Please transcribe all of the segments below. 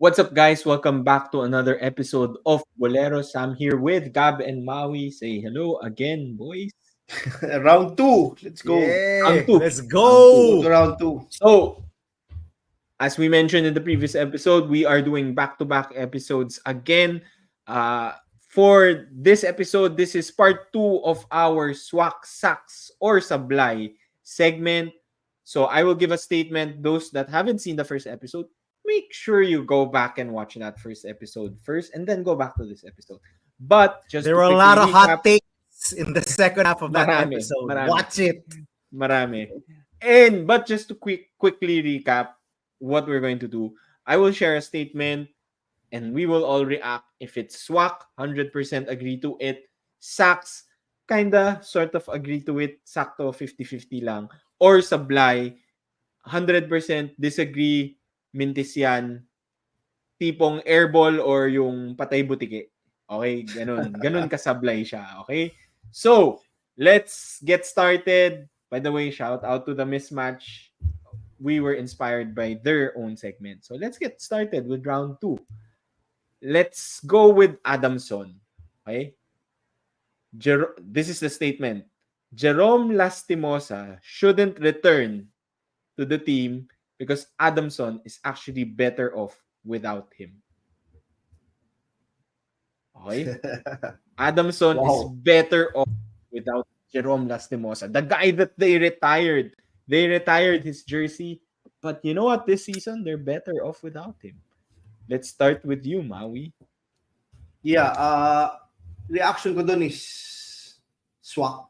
What's up, guys? Welcome back to another episode of Boleros. I'm here with Gab and Maui. Say hello again, boys. Round 2. Let's go. Round Yeah, two. let's Round two. Go to go. round 2. So, as we mentioned in the previous episode, we are doing back-to-back episodes again. For this episode, this is part 2 of our Swak, Sacks, or Sablay segment. So, I will give a statement. Those that haven't seen the first episode, make sure you go back and watch that first episode first and then go back to this episode. But just There to were a quickly lot of recap, hot takes in the second half of that marami, episode. marami, Watch it. marami. But just to quickly recap what we're going to do, I will share a statement and we will all react. If it's swak, 100% agree to it. Sacks, kinda sort of agree to it. Sakto 50-50 lang. Or sablay, 100% disagree. Mintis yan. Tipong airball or yung patay butike. Okay? Ganun. Ganun kasablay siya. Okay? So, let's get started. By the way, shout out to the mismatch. We were inspired by their own segment. So, let's get started with round 2. Let's go with Adamson. Okay? This is the statement. Jerome Lastimosa shouldn't return to the team because Adamson is actually better off without him. Okay? Adamson is Wow. better off without Jerome Lastimosa. The guy that they retired. They retired his jersey. But you know what? This season, they're better off without him. Let's start with you, Maui. Yeah, reaction ko dun is swak.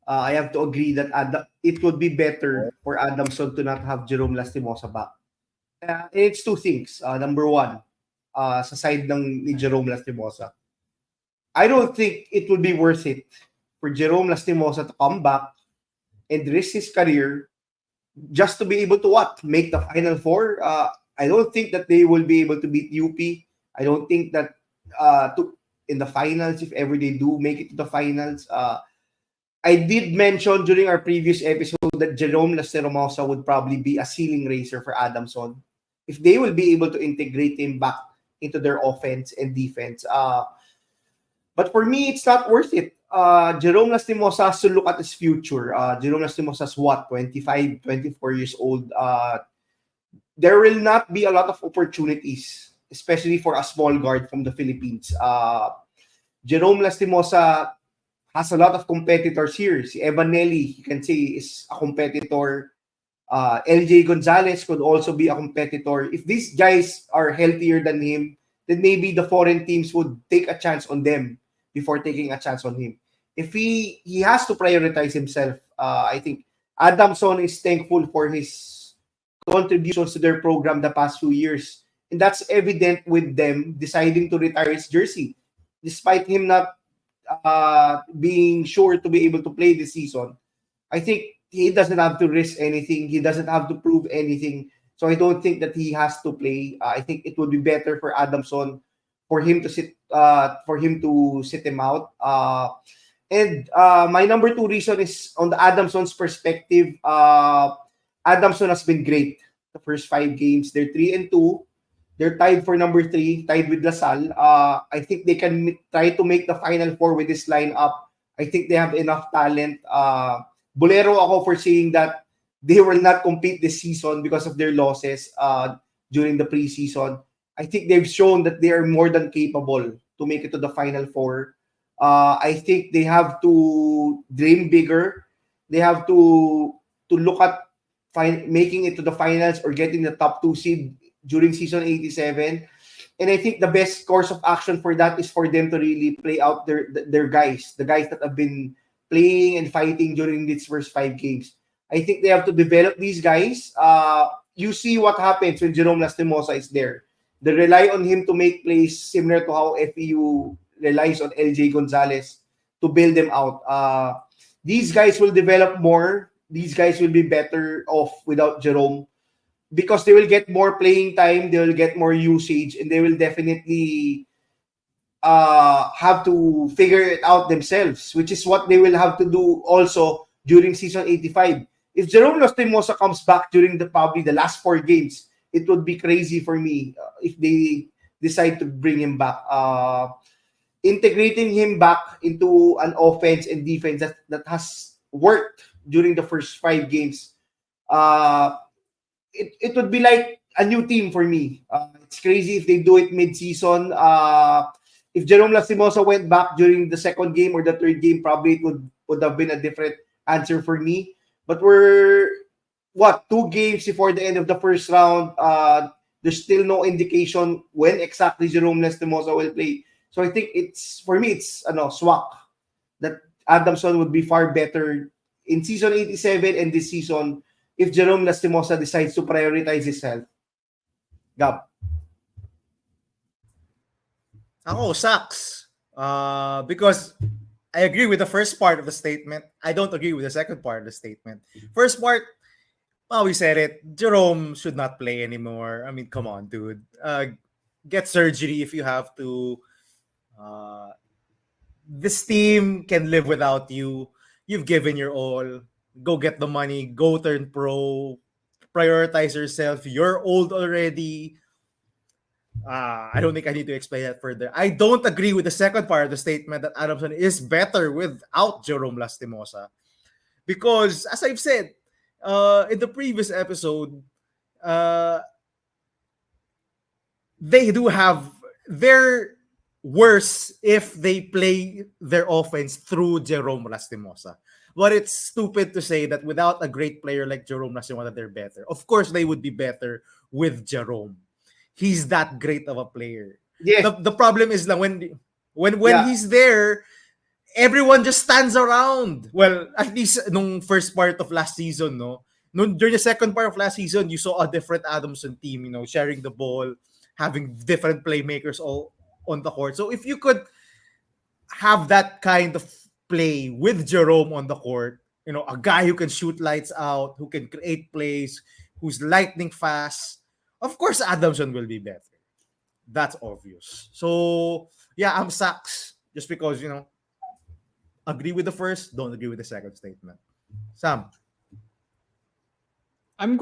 I have to agree that it would be better for Adamson to not have Jerome Lastimosa back. It's two things. Number one, sa side ng ni Jerome Lastimosa, I don't think it would be worth it for Jerome Lastimosa to come back and risk his career just to be able to make the Final Four. I don't think that they will be able to beat UP. I don't think that in the finals, if ever they do make it to the finals, I did mention during our previous episode that Jerome Lastimosa would probably be a ceiling raiser for Adamson if they will be able to integrate him back into their offense and defense. But for me, it's not worth it. Jerome Lastimosa has to look at his future. Jerome Lastimosa is 25, 24 years old. There will not be a lot of opportunities, especially for a small guard from the Philippines. Jerome Lastimosa has a lot of competitors here. Si Evan Nelly, you can say, is a competitor. LJ Gonzalez could also be a competitor. If these guys are healthier than him, then maybe the foreign teams would take a chance on them before taking a chance on him. If he has to prioritize himself, I think Adamson is thankful for his contributions to their program the past few years. And that's evident with them deciding to retire his jersey. Despite him not being sure to be able to play this season, I think he doesn't have to risk anything. He doesn't have to prove anything. So I don't think that he has to play. I think it would be better for Adamson for him to sit him out. And my number 2 reason is on the Adamson's perspective. Adamson has been great the first 5 games. They're 3-2. They're tied for number 3, tied with Salle. I think they can try to make the Final Four with this lineup. I think they have enough talent. Bolero ako for saying that they will not compete this season because of their losses during the preseason. I think they've shown that they are more than capable to make it to the Final Four. I think they have to dream bigger. They have to look at making it to the finals or getting the top 2 seed during season 87. And I think the best course of action for that is for them to really play out their guys, the guys that have been playing and fighting during these first 5 games. I think they have to develop these guys. You see what happens when Jerome Lastimosa is there. They rely on him to make plays similar to how FEU relies on LJ Gonzalez to build them out. These guys will develop more. These guys will be better off without Jerome because they will get more playing time, they will get more usage, and they will definitely have to figure it out themselves, which is what they will have to do also during season 85. If Jerome Lastimosa comes back during probably the last 4 games it would be crazy for me if they decide to bring him back. Integrating him back into an offense and defense that has worked during the first 5 games, uh, it would be like a new team for me. It's crazy if they do it mid-season. If Jerome Lastimosa went back during the second game or the third game, probably it would have been a different answer for me. But we're 2 games before the end of the first round. There's still no indication when exactly Jerome Lastimosa will play. So I think it's for me it's Swak that Adamson would be far better in season 87 and this season if Jerome Lastimosa decides to prioritize his health. Gab. Ako, sucks. Because I agree with the first part of the statement. I don't agree with the second part of the statement. First part, we said it. Jerome should not play anymore. I mean, come on, dude. Get surgery if you have to. This team can live without you. You've given your all. Go get the money. Go turn pro. Prioritize yourself. You're old already. I don't think I need to explain that further. I don't agree with the second part of the statement that Adamson is better without Jerome Lastimosa. Because, as I've said in the previous episode, they do have their worse if they play their offense through Jerome Lastimosa. But it's stupid to say that without a great player like Jerome Lastimosa, they're better. Of course, they would be better with Jerome. He's that great of a player. Yes. The problem is that when Yeah. he's there, everyone just stands around. Well, at least nung first part of last season, no? During the second part of last season, you saw a different Adamson team, sharing the ball, having different playmakers all on the court. So if you could have that kind of play with Jerome on the court, a guy who can shoot lights out, who can create plays, who's lightning fast, of course Adamson will be better. That's obvious. So yeah, I'm sucks just because, agree with the first, don't agree with the second statement. Sam. I'm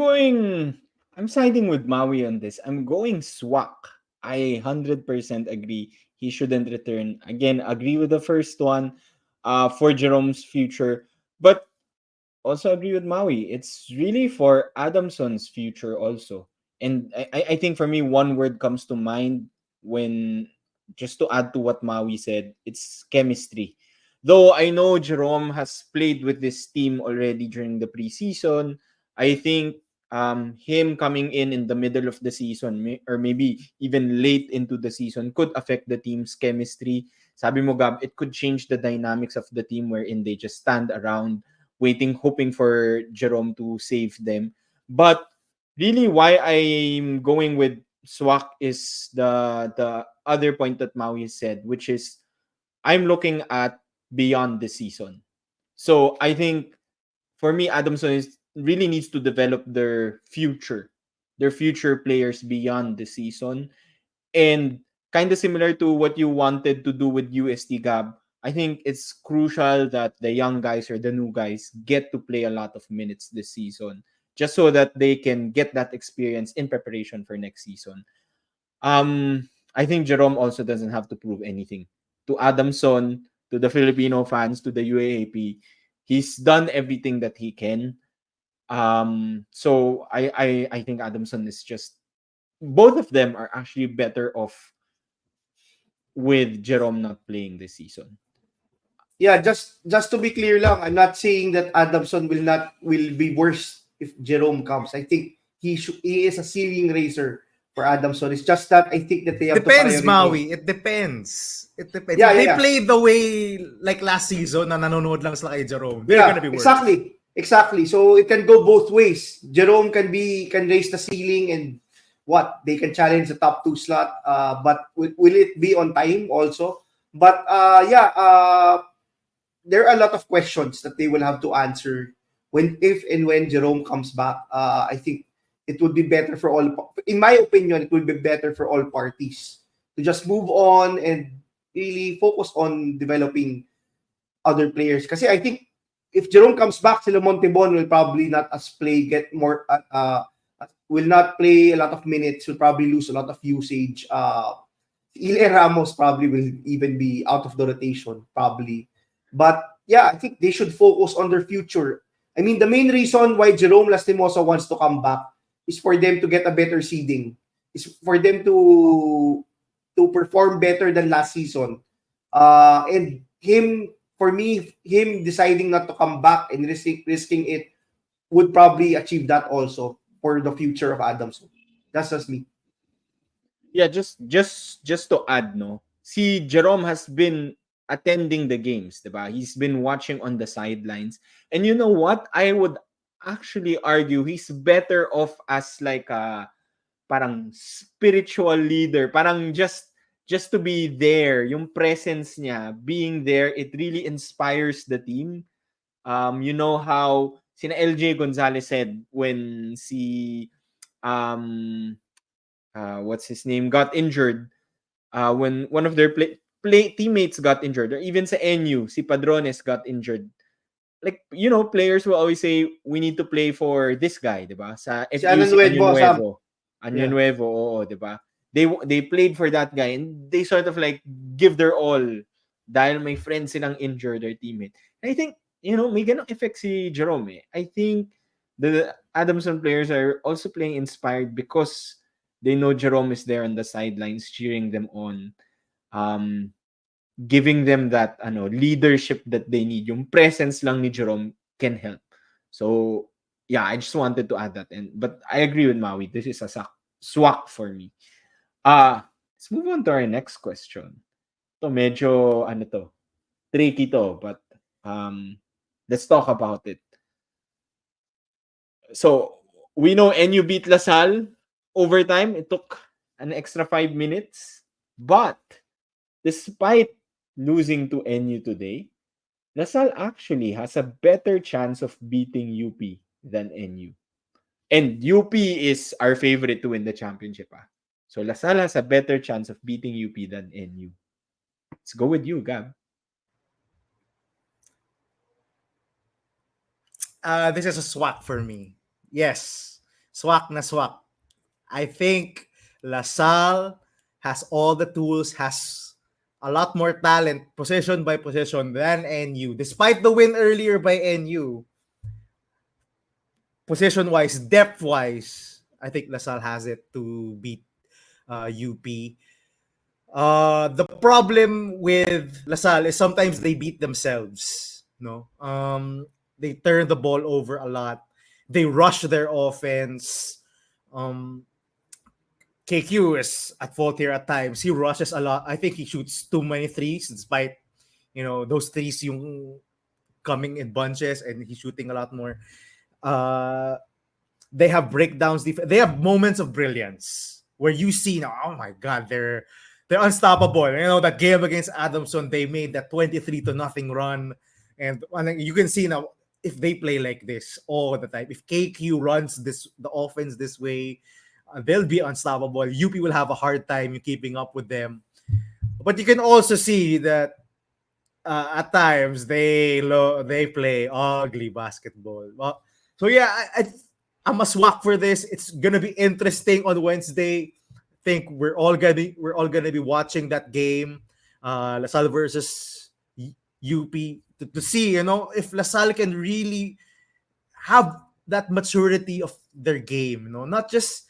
siding with Maui on this. I'm going Swak. I 100% agree. He shouldn't return. Again, agree with the first one for Jerome's future. But also agree with Maui. It's really for Adamson's future also. And I think for me, one word comes to mind when, just to add to what Maui said, it's chemistry. Though I know Jerome has played with this team already during the preseason, I think him coming in the middle of the season or maybe even late into the season could affect the team's chemistry. Sabi mo, Gab, it could change the dynamics of the team wherein they just stand around waiting, hoping for Jerome to save them. But really, why I'm going with Swak is the other point that Maui said, which is I'm looking at beyond the season. So I think for me, Adamson really needs to develop their future players beyond the season. And kind of similar to what you wanted to do with UST Gab, I think it's crucial that the young guys or the new guys get to play a lot of minutes this season, just so that they can get that experience in preparation for next season. I think Jerome also doesn't have to prove anything to Adamson, to the Filipino fans, to the UAAP. He's done everything that he can. So I think Adamson is just, both of them are actually better off with Jerome not playing this season. Yeah, just to be clear lang, I'm not saying that Adamson will be worse if Jerome comes. I think he is a ceiling raiser for Adamson. It's just that I think that they have Depends, to prioritize. Maui. It depends. It depends. Yeah, If they yeah. play the way like last season na nanonood lang sila kay Jerome, they're gonna be worse. Exactly. So it can go both ways. Jerome can raise the ceiling and they can challenge the top 2 slot. But will it be on time also? But there are a lot of questions that they will have to answer if and when Jerome comes back. I think it would be better for all. In my opinion, it would be better for all parties to just move on and really focus on developing other players. Kasi I think if Jerome comes back, sila Montebon will probably not as play get more will not play a lot of minutes, will probably lose a lot of usage. Ile Ramos probably will even be out of the rotation, probably. But yeah, I think they should focus on their future. I mean, the main reason why Jerome Lastimosa wants to come back is for them to get a better seeding. Is for them to perform better than last season. And for me, him deciding not to come back and risking it would probably achieve that also for the future of Adamson. That's just me. Yeah, just to add, no. Si Jerome has been attending the games, 'di ba? He's been watching on the sidelines. And you know what? I would actually argue he's better off as like a parang spiritual leader, parang just to be there, yung presence niya, being there, it really inspires the team. You know how sina LJ Gonzalez said when um what's his name got injured, when one of their play teammates got injured, or even sa NU si Padrones got injured, like, you know, players will always say we need to play for this guy, 'di ba? Sa Si FU si Anyo Anunuevo, Sam. Nuevo. Anyo Yeah. Nuevo, oo, 'di ba? They played for that guy and they sort of like give their all dahil may friends silang injured their teammate. And I think, you know, may ganong effect si Jerome. Eh. I think the Adamson players are also playing inspired because they know Jerome is there on the sidelines cheering them on. Um, Giving them that leadership that they need. Yung presence lang ni Jerome can help. So yeah, I just wanted to add that. But I agree with Maui. This is a swak for me. Let's move on to our next question. To medyo tricky to, but let's talk about it. So we know NU beat LaSalle overtime. It took an extra 5 minutes, but despite losing to NU today, LaSalle actually has a better chance of beating UP than NU. And UP is our favorite to win the championship. So LaSalle has a better chance of beating UP than NU. Let's go with you, Gab. This is a swak for me. Yes, swak na swak. I think LaSalle has all the tools, has a lot more talent, position by position, than NU. Despite the win earlier by NU, position-wise, depth-wise, I think LaSalle has it to beat UP. The problem with LaSalle is sometimes they beat themselves. No, they turn the ball over a lot. They rush their offense. KQ is at fault here at times. He rushes a lot. I think he shoots too many threes, despite those threes yung coming in bunches, and he's shooting a lot more. They have breakdowns. They have moments of brilliance where you see now, oh my God, they're unstoppable. That game against Adamson, they made that 23-0 run, and you can see now if they play like this all the time. If KQ runs the offense this way, they'll be unstoppable. UP will have a hard time keeping up with them. But you can also see that at times they play ugly basketball. Well, so yeah, I'm a swak for this. It's gonna be interesting on Wednesday. I think we're all gonna be watching that game, LaSalle versus UP, to see if LaSalle can really have that maturity of their game. Not just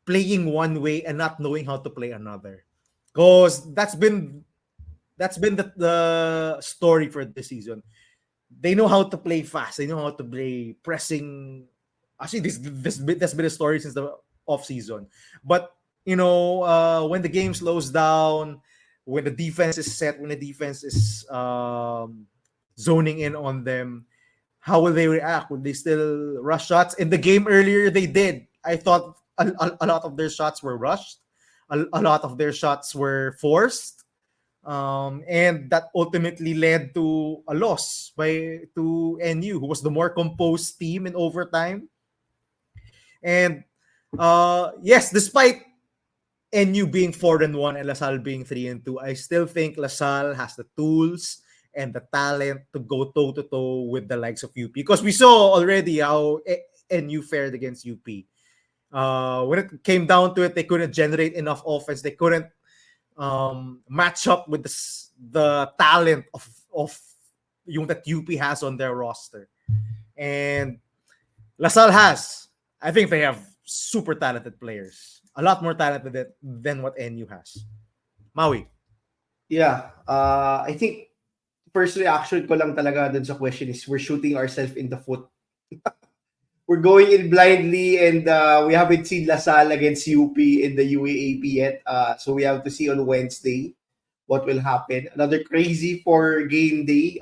playing one way and not knowing how to play another. Because that's been the story for this season. They know how to play fast. They know how to play pressing. Actually, that's been a story since the off season. But when the game slows down, when the defense is set, when the defense is zoning in on them, how will they react? Will they still rush shots? In the game earlier, they did. I thought a lot of their shots were rushed. A lot of their shots were forced. And that ultimately led to a loss to NU, who was the more composed team in overtime. And yes, despite NU being 4-1 and LaSalle being 3-2, I still think LaSalle has the tools and the talent to go toe to toe with the likes of UP, because we saw already how NU fared against UP. When it came down to it, they couldn't generate enough offense. They couldn't match up with the talent of yung that UP has on their roster. And LaSalle has. I think they have super talented players. A lot more talented than what NU has. Maui. Yeah. I think first reaction ko lang talaga dun sa question is we're shooting ourselves in the foot. We're going in blindly, and we haven't seen LaSalle against UP in the UAAP yet. So we have to see on Wednesday what will happen. Another crazy for game day.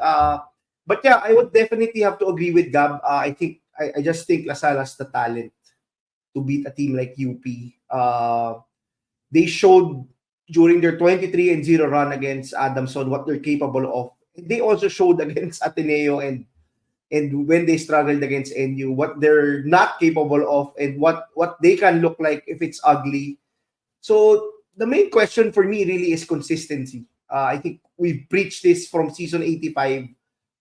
But yeah, I would definitely have to agree with Gab. I just think LaSalle has the talent to beat a team like UP. They showed during their 23-0 run against Adamson what they're capable of. They also showed against Ateneo and when they struggled against NU, what they're not capable of and what they can look like if it's ugly. So the main question for me really is consistency. I think we've preached this from season 85.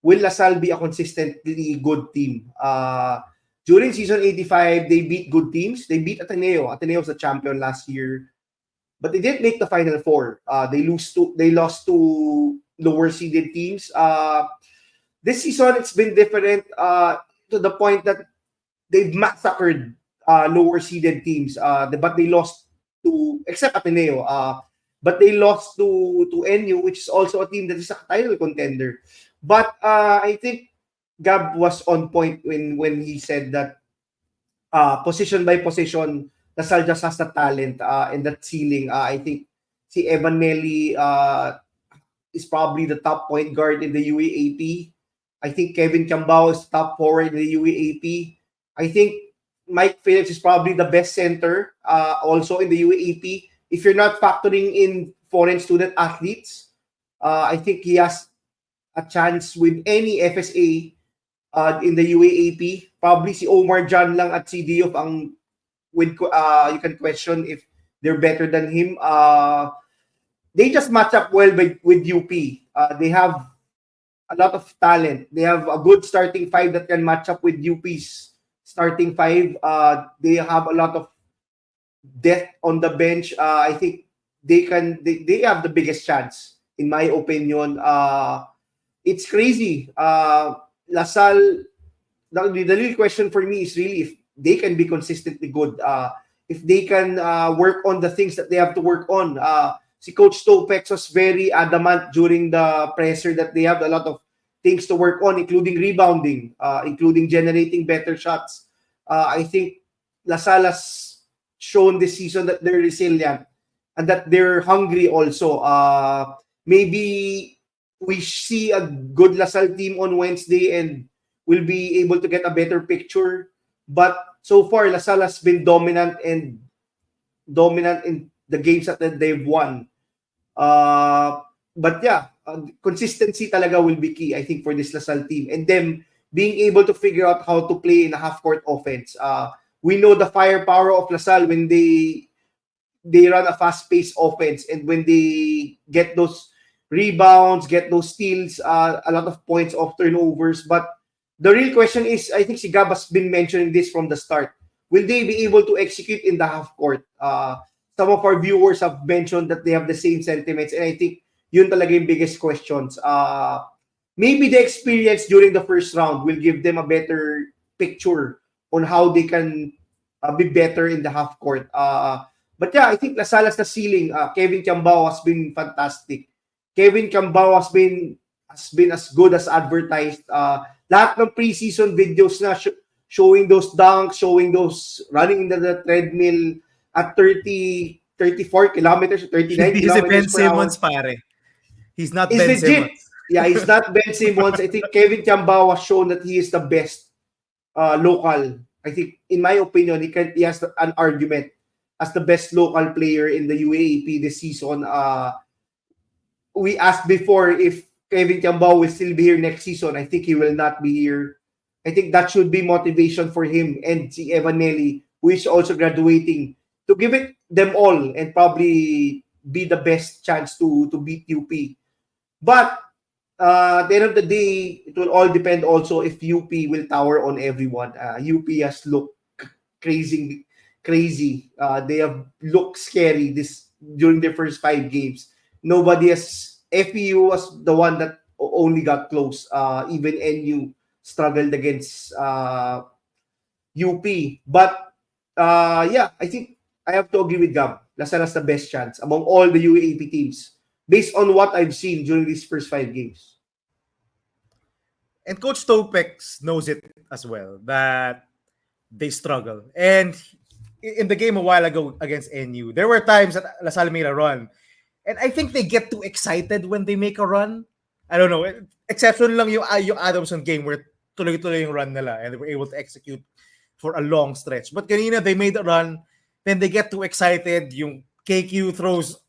Will LaSalle be a consistently good team? During season 85, they beat good teams. They beat Ateneo. Ateneo was the champion last year, but they didn't make the Final Four. They lost to lower seeded teams. This season, it's been different to the point that they've massacred lower seeded teams. But they lost to, except Ateneo, but they lost to NU, which is also a team that is a title contender. But I think Gab was on point when he said that position by position, LaSalle just has the talent and that ceiling. I think si Evan Nelly is probably the top point guard in the UAAP. I think Kevin Cambao is top forward in the UAAP. I think Mike Phillips is probably the best center also in the UAAP. If you're not factoring in foreign student athletes, I think he has a chance with any FSA in the UAAP. Probably si Omar Jan lang at si Diof ang you can question if they're better than him. They just match up well with UP. They have a lot of talent. They have a good starting five that can match up with UP's starting five. They have a lot of depth on the bench. I think they have the biggest chance, in my opinion. It's crazy. LaSalle, the real question for me is really if they can be consistently good. If they can work on the things that they have to work on. Si Coach Topex was very adamant during the presser that they have a lot of things to work on, including rebounding, including generating better shots. I think LaSalle has shown this season that they're resilient and that they're hungry also. Maybe we see a good LaSalle team on Wednesday and we'll be able to get a better picture. But so far, LaSalle has been dominant in the games that they've won. But yeah, consistency talaga will be key, I think, for this LaSalle team. And them being able to figure out how to play in a half-court offense. We know the firepower of LaSalle when they run a fast-paced offense and when they get those rebounds, get those steals, a lot of points off turnovers. But the real question is, I think si Gab has been mentioning this from the start. Will they be able to execute in the half-court? Some of our viewers have mentioned that they have the same sentiments, and I think yun talaga yung biggest questions. Maybe the experience during the first round will give them a better picture on how they can be better in the half court. But yeah, I think LaSalle has the ceiling. Kevin Cambao has been fantastic. Kevin Cambao has been as good as advertised. Lahat ng preseason videos na showing those dunks, showing those running into the treadmill at 34 kilometers, 39 He's kilometers Ben per Simmons, hour. pare. He's not He's Ben legit. Simmons. Yeah, he's not Ben Simmons. I think Kevin Cambao has shown that he is the best local. I think, in my opinion, he has an argument as the best local player in the UAAP this season. We asked before if Kevin Cambao will still be here next season. I think he will not be here. I think that should be motivation for him and si Evan Nelly, who is also graduating, to give it them all and probably be the best chance to beat UP. But at the end of the day, it will all depend also if UP will tower on everyone. UP has looked crazy. They have looked scary during their first 5 games. Nobody has. FPU was the one that only got close. Even NU struggled against UP. But yeah, I think I have to agree with Gab. Lasal has the best chance among all the UAAP teams based on what I've seen during these first 5 games. And Coach Topex knows it as well that they struggle. And in the game a while ago against NU, there were times that LaSalle made a run. And I think they get too excited when they make a run. I don't know. Exception lang yung Adamson game where tuloy-tuloy yung run nila and they were able to execute for a long stretch. But kanina, they made a run, then they get too excited. Yung KQ throws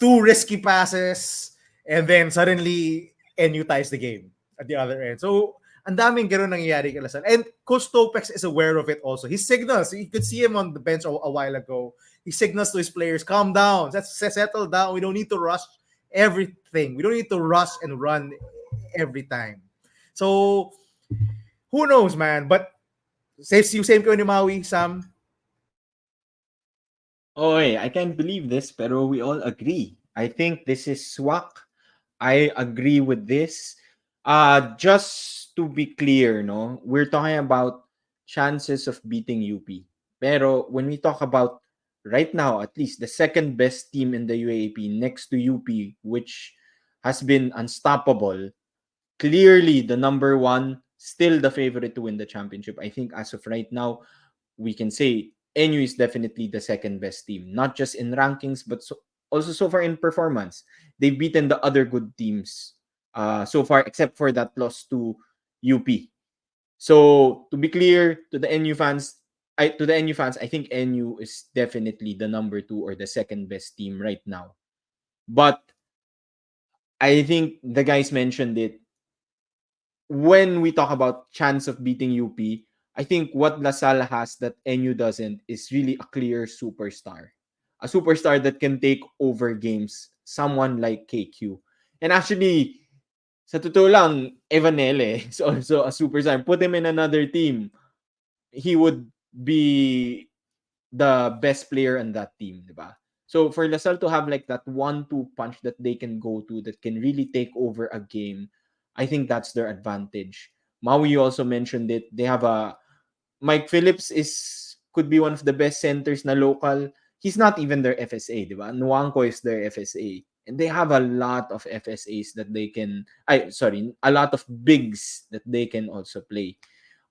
2 risky passes, and then suddenly NU ties the game at the other end. So, ang daming gano'n nangyayari kay LaSalle. And Coach Topex is aware of it also. He signals. You could see him on the bench a while ago. He signals to his players, calm down. Let's settle down. We don't need to rush everything. We don't need to rush and run every time. So, who knows, man? But, same kayo ni Maui, Sam? Oy, I can't believe this, pero we all agree. I think this is Swak. I agree with this. Just to be clear, no, we're talking about chances of beating UP. Pero when we talk about right now, at least the second best team in the UAAP next to UP, which has been unstoppable, clearly the number one, still the favorite to win the championship. I think as of right now, we can say NU is definitely the second best team, not just in rankings, but also so far in performance. They've beaten the other good teams so far, except for that loss to UP. So to be clear to the NU fans, I think NU is definitely the number 2 or the second best team right now. But I think the guys mentioned it. When we talk about chance of beating UP, I think what LaSalle has that NU doesn't is really a clear superstar. A superstar that can take over games. Someone like KQ. And actually, sa totoo lang, Evanele is also a superstar. Put him in another team, he would be the best player on that team, diba? So for LaSalle to have like that 1-2 punch that they can go to that can really take over a game, I think that's their advantage. Maui, you also mentioned it. They have a Mike Phillips could be one of the best centers na local. He's not even their FSA, diba? Nwanko is their FSA. And they have a lot of FSAs that they can a lot of bigs that they can also play.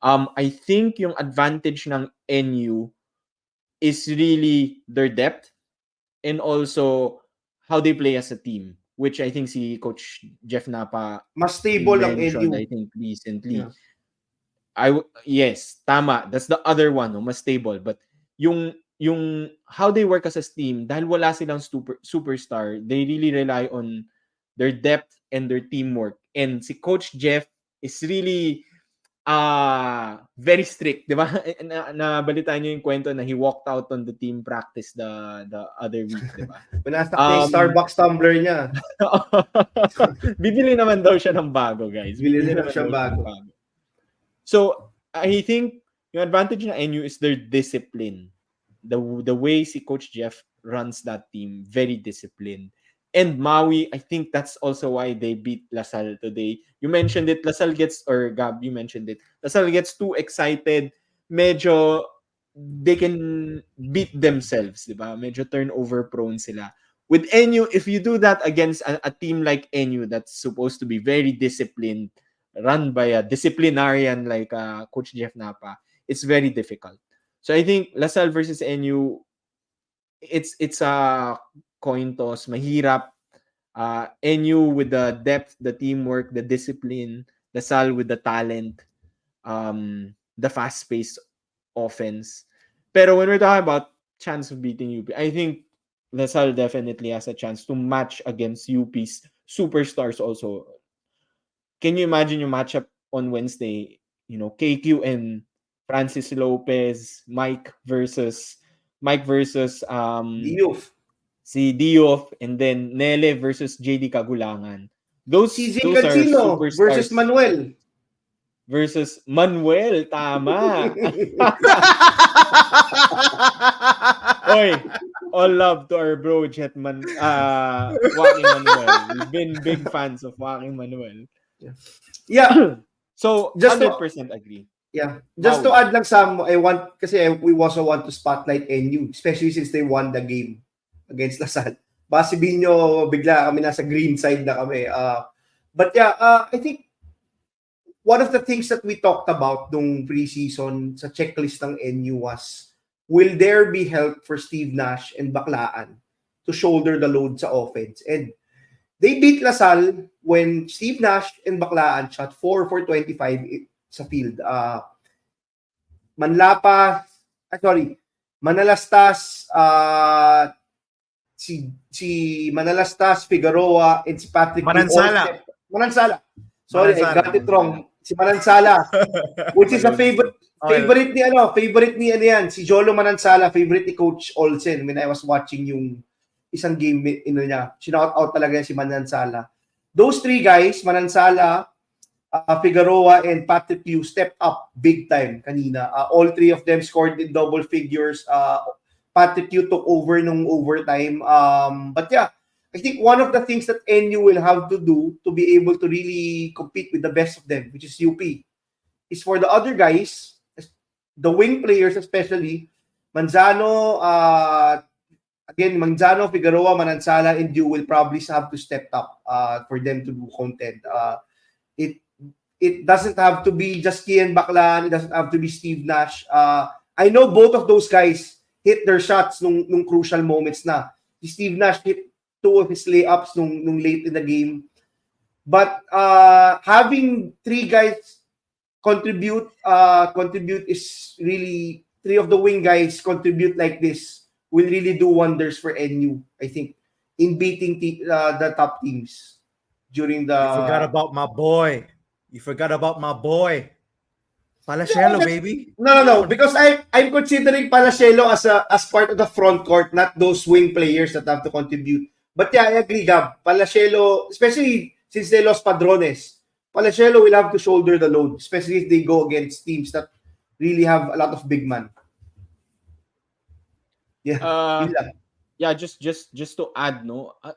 I think yung advantage ng NU is really their depth and also how they play as a team, which I think si Coach Jeff Napa Mas stable ang mentioned, NU. I think recently. Yeah. Yes, tama. That's the other one, no, mas stable. But yung how they work as a team, dahil wala silang superstar, they really rely on their depth and their teamwork. And si Coach Jeff is really very strict, di ba? Nabalitaan niyo yung kwento na he walked out on the team practice the other week, di ba? Pinastak niya yung Starbucks tumbler niya. Bibili naman daw siya ng bago, guys. Bibili naman siya bago. So, I think yung advantage ng NU is their discipline. The way si Coach Jeff runs that team, very disciplined. And Maui, I think that's also why they beat LaSalle today. You mentioned it, Gab, you mentioned it. LaSalle gets too excited. Medyo, they can beat themselves, di ba? Medyo turnover prone sila. With NU, if you do that against a team like NU that's supposed to be very disciplined, run by a disciplinarian like Coach Jeff Napa, it's very difficult. So I think LaSalle versus NU, it's a coin toss. Mahirap. NU with the depth, the teamwork, the discipline. LaSalle with the talent, the fast-paced offense. Pero when we're talking about chance of beating UP, I think LaSalle definitely has a chance to match against UP's superstars also. Can you imagine yung matchup on Wednesday? You know, KQ and Francis Lopez, Mike versus Diouf. si Diouf, and then Nele versus JD Kagulangan. Those CJ are Cancino superstars. versus Manuel. versus Manuel. Tama. Oy, all love to our bro Jetman, Joaquin Manuel. We've been big fans of Joaquin Manuel. Yeah, So, just to 100% agree. just to Wow. add lang Sam, we also want to spotlight NU, especially since they won the game against Lasal. Possibly nyo bigla kami nasa green side na kami. But yeah, I think one of the things that we talked about nung preseason sa checklist ng NU was, will there be help for Steve Nash and Baclaan to shoulder the load sa offense? And they beat Lasal when Steve Nash and Baclaan shot 4 for 25 sa field. Manalastas, si Manalastas, Figueroa, and si Patrick Manansala. Manansala. Sorry, I got it wrong. Si Manansala, which is a favorite ni yan, si Jolo Manansala, favorite ni Coach Olsen when I was watching yung isang game niya. Shinout out talaga si Manansala. Those three guys, Manansala, Figueroa, and Patrick Liu stepped up big time kanina. All three of them scored in double figures. Patrick Liu took over nung overtime. But yeah, I think one of the things that NU will have to do to be able to really compete with the best of them, which is UP, is for the other guys, the wing players especially, Manzano, Figueroa, Manansala, and Liu will probably have to step up for them to do content. It doesn't have to be just Kian Baclan. It doesn't have to be Steve Nash. I know both of those guys hit their shots nung crucial moments na. Steve Nash hit 2 of his layups nung late in the game. But having 3 guys contribute is really, 3 of the wing guys contribute like this will really do wonders for NU, I think, in beating the top teams during the... You forgot about my boy. Palasielo, baby. No. Because I'm considering Palasielo as part of the front court, not those wing players that have to contribute. But yeah, I agree, Gab. Palasielo, especially since they lost Padrones, Palasielo will have to shoulder the load, especially if they go against teams that really have a lot of big man. Yeah. Yeah, just to add,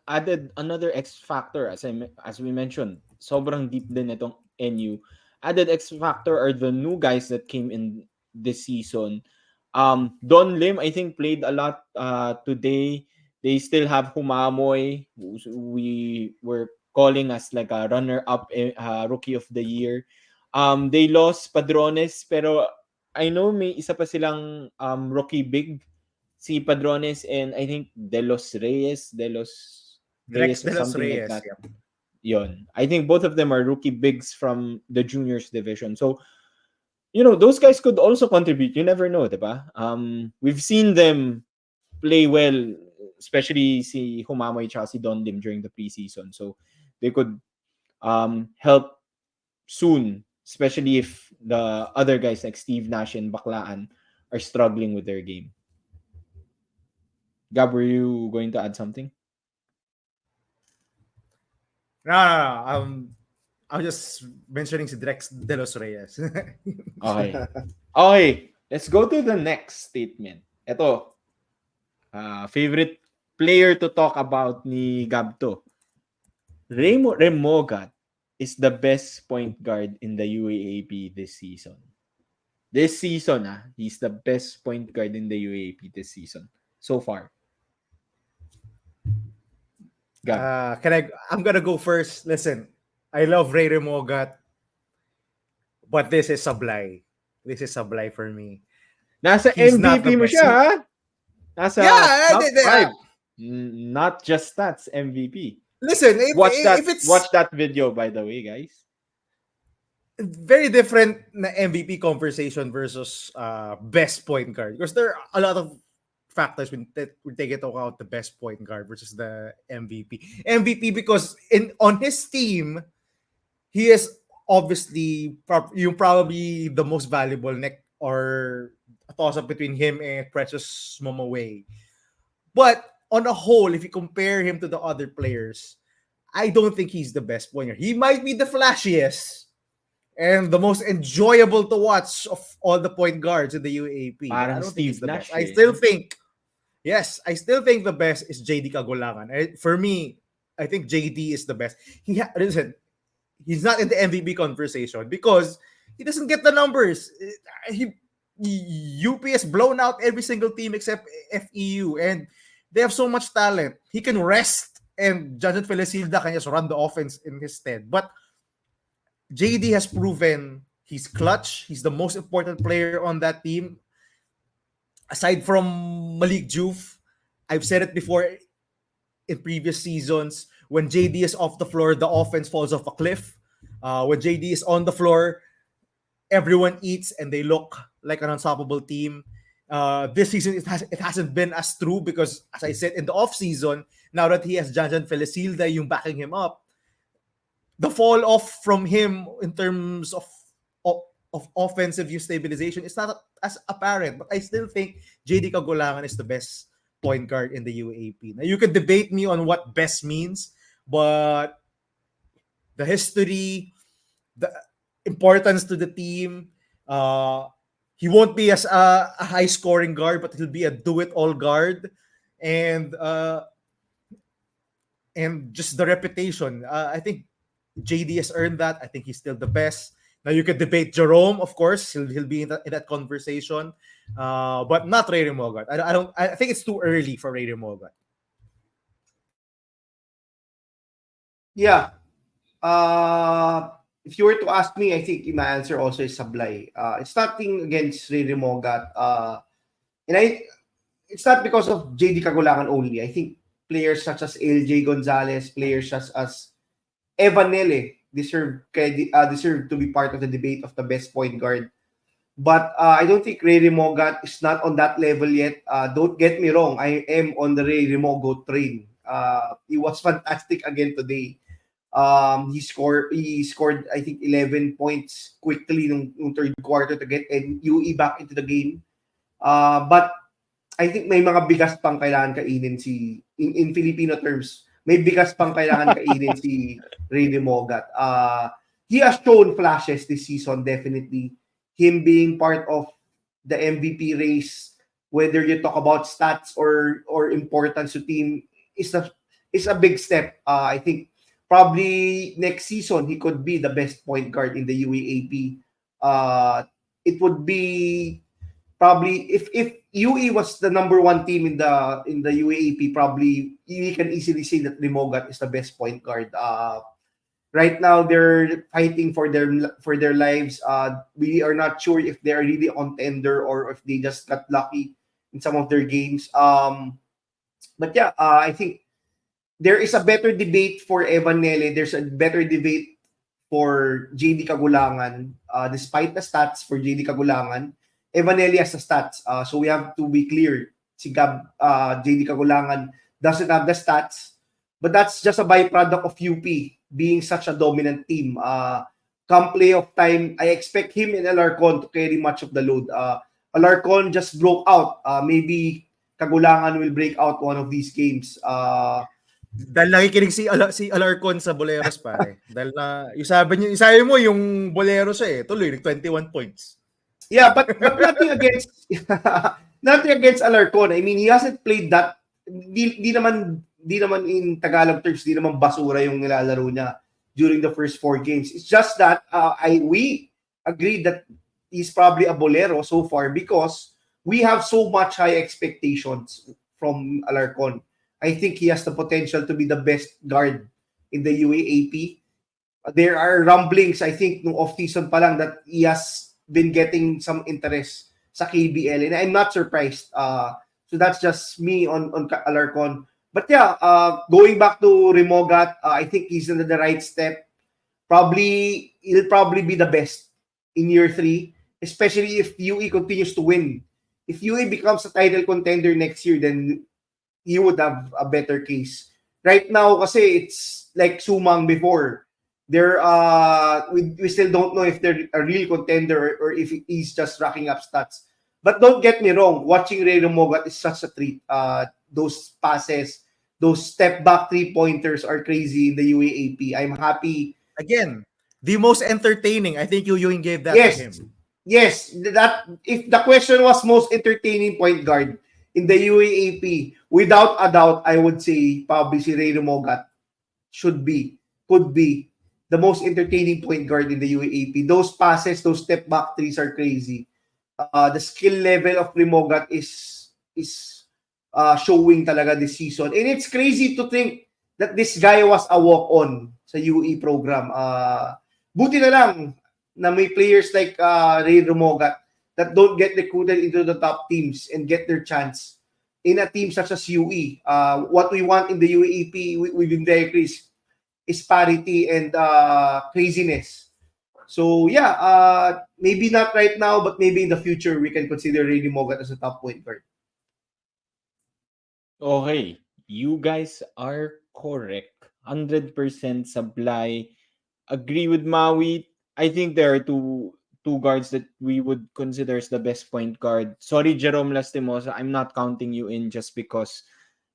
added another X factor as we mentioned. Sobrang deep din itong NU. Added X factor are the new guys that came in this season. Don Lim, I think, played a lot today. They still have Humamoy, who we were calling as like a runner-up rookie of the year. They lost Padrones, pero I know may isa pa silang rookie big, si Padrones, and I think De Los Reyes Drex or De Los something Reyes. like that. Yeah. Yon. I think both of them are rookie bigs from the juniors division. So, those guys could also contribute. You never know, diba? We've seen them play well, especially si Humamoy at si Don Lim during the preseason. So, they could help soon, especially if the other guys like Steve Nash and Baclaan are struggling with their game. Gab, were you going to add something? No. I'm just mentioning si Drex De Los Reyes. Okay, let's go to the next statement. Ito, favorite player to talk about ni Gab to. Remogat is the best point guard in the UAAP this season. This season, he's the best point guard in the UAAP this season so far. Gab. I'm gonna go first. Listen, I love Ray Remogat, but this is Sablay. This is Sablay for me. Nasa He's not MVP the mo best. siya, ha? Nasa top 5. Yeah. Not just stats, MVP. Listen, Watch it's that video, by the way, guys. very different na MVP conversation versus best point guard, because there are a lot of factors when take into account the best point guard versus the MVP. MVP because on his team, he is obviously probably the most valuable neck or a toss-up between him and Precious Momoway. But on a whole, if you compare him to the other players, I don't think he's the best pointer. He might be the flashiest, and the most enjoyable to watch of all the point guards in the UAP. But I Parang don't think he's Steve the best. Nash I eh. still think, yes, I still think the best is JD Kagulangan. For me, I think JD is the best. Listen, he's not in the MVP conversation because he doesn't get the numbers. He UP has blown out every single team except FEU, and they have so much talent. He can rest, and Jonathan Felisilda can just run the offense in his stead. But JD has proven he's clutch. He's the most important player on that team. Aside from Malik Juf, I've said it before in previous seasons, when JD is off the floor, the offense falls off a cliff. When JD is on the floor, everyone eats and they look like an unstoppable team. This season, it hasn't been as true because, as I said, in the off season, now that he has Janjan Felisilda yung backing him up, the fall off from him in terms of offensive stabilization is not as apparent. But I still think JD Kagulangan is the best point guard in the UAP. Now, you could debate me on what best means, but the history, the importance to the team, he won't be as a high scoring guard, but he'll be a do it all guard, and just the reputation. I think JD has earned that. I think he's still the best. Now you could debate Jerome, of course. He'll be in that conversation, but not Ray Mogat. I think it's too early for Ray Mogat. Yeah. If you were to ask me, I think my answer also is Sablay. It's nothing against Ray Mogat. It's not because of JD Kagulangan only. I think players such as LJ Gonzalez, players such as Evan Nele deserve to be part of the debate of the best point guard. But I don't think Ray Mogat is not on that level yet. Don't get me wrong. I am on the Ray Mogat train. He was fantastic again today. He scored I think 11 points quickly nung third quarter to get UE back into the game. But I think may mga bigas pang kailangan kainin in Filipino terms. May bigas pang kailangan kainin si Ray Mogat. He has shown flashes this season, definitely. Him being part of the MVP race, whether you talk about stats or importance to team, is a big step. I think probably next season he could be the best point guard in the UAAP. It would be probably if UE was the number one team in the UAAP, probably we can easily say that Limogat is the best point guard. Right now they're fighting for their lives. We are not sure if they are really a contender or if they just got lucky in some of their games. But yeah, I think there is a better debate for Evan Nele. There's a better debate for JD Kagulangan. Despite the stats for JD Kagulangan, Evan Nele has the stats. So we have to be clear. JD Kagulangan doesn't have the stats, but that's just a byproduct of UP being such a dominant team. Come playoff time, I expect him and Alarcon to carry much of the load. Alarcon just broke out. Maybe Kagulangan will break out one of these games. Dahil nakikinig si Alarcon sa Boleros, pare. Dahil na, isabi mo yung Boleros tuloy, 21 points. Yeah, but nothing against nothing against Alarcon. I mean, he hasn't played that. Di naman in Tagalog terms, di naman basura yung nilalaro niya during the first 4 games. It's just that we agree that he's probably a Bolero so far because we have so much high expectations from Alarcon. I think he has the potential to be the best guard in the UAAP. There are rumblings, I think, nung off-season pa lang that he has been getting some interest sa KBL, and I'm not surprised. So that's just me on Alarcon. But yeah, going back to Remogat, I think he's in the right step. He'll probably be the best in year 3, especially if UE continues to win. If UE becomes a title contender next year, then he would have a better case. Right now, kasi it's like Sumang before. We still don't know if they're a real contender or if he's just racking up stats. But don't get me wrong, watching Ray Mogat is such a treat. Those passes, those step back 3-pointers are crazy in the UAAP. I'm happy. Again, The most entertaining. I think you gave that to Yes. him. Yes, that if the question was most entertaining point guard in the UAAP, without a doubt, I would say probably si Ray Mogat could be the most entertaining point guard in the UAAP. Those passes, those step back threes are crazy. The skill level of Rimogat is showing talaga this season. And it's crazy to think that this guy was a walk-on sa UE program. Buti na lang na may players like Ray Rimogat that don't get recruited into the top teams and get their chance in a team such as UE. What we want in the UAAP, we've been very clear, is parity and craziness. So yeah, maybe not right now, but maybe in the future we can consider Ray Mogat as a top point guard. Okay, you guys are correct. 100% Sablay. Agree with Maui. I think there are two guards that we would consider as the best point guard. Sorry, Jerome Lastimosa, I'm not counting you in just because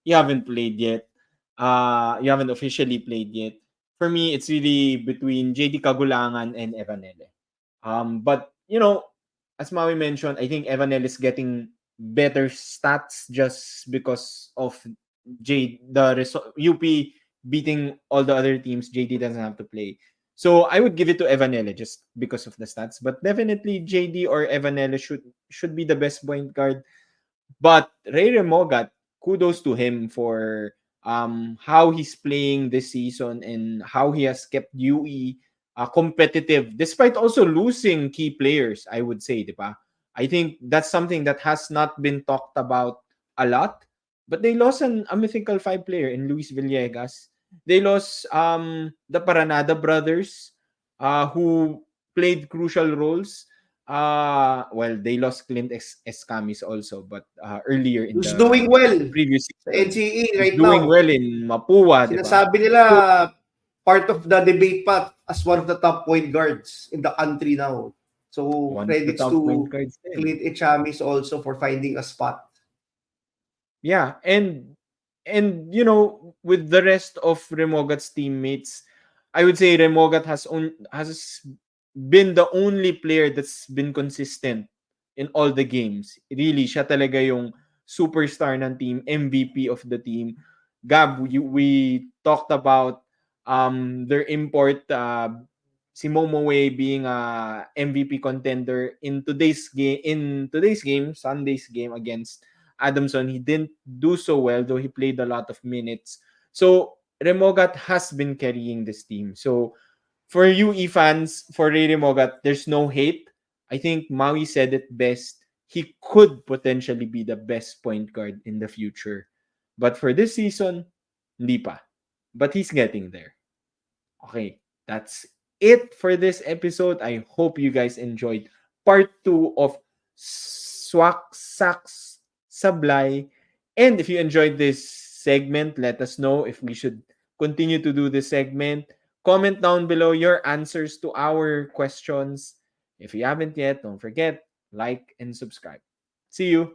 you haven't played yet. You haven't officially played yet. For me, it's really between JD Kagulangan and Evanele. But as Maui mentioned, I think Evanel is getting better stats just because of UP beating all the other teams. JD doesn't have to play. So I would give it to Evanele just because of the stats. But definitely JD or Evanele should be the best point guard. But Ray Remogat, kudos to him for how he's playing this season and how he has kept UE competitive despite also losing key players, I would say, di ba? I think that's something that has not been talked about a lot. But they lost a mythical five player in Luis Villegas. They lost the Paranada brothers who played crucial roles. Well, they lost Clint Escamis also, but earlier in Who's the doing well previous sa season, NCAA he's right doing now? well in Mapua, di ba? Sinasabi nila So, part of the debate pa as one of the top point guards in the country now. So one of the credits top point to guards din. Clint Echamis also for finding a spot. Yeah, and with the rest of Remogat's teammates, I would say Remogat has been the only player that's been consistent in all the games. Really, siya talaga yung superstar ng team, MVP of the team. Gab, we talked about their import, si Momoe being a MVP contender in today's game, Sunday's game against Adamson. He didn't do so well, though he played a lot of minutes. So Remogat has been carrying this team. So for UE fans, for Ray Remogat, there's no hate. I think Maui said it best. He could potentially be the best point guard in the future. But for this season, hindi pa. But he's getting there. Okay, that's it for this episode. I hope you guys enjoyed part 2 of Swak Saks Sablay. And if you enjoyed this segment, let us know if we should continue to do this segment. Comment down below your answers to our questions. If you haven't yet, don't forget, like and subscribe. See you.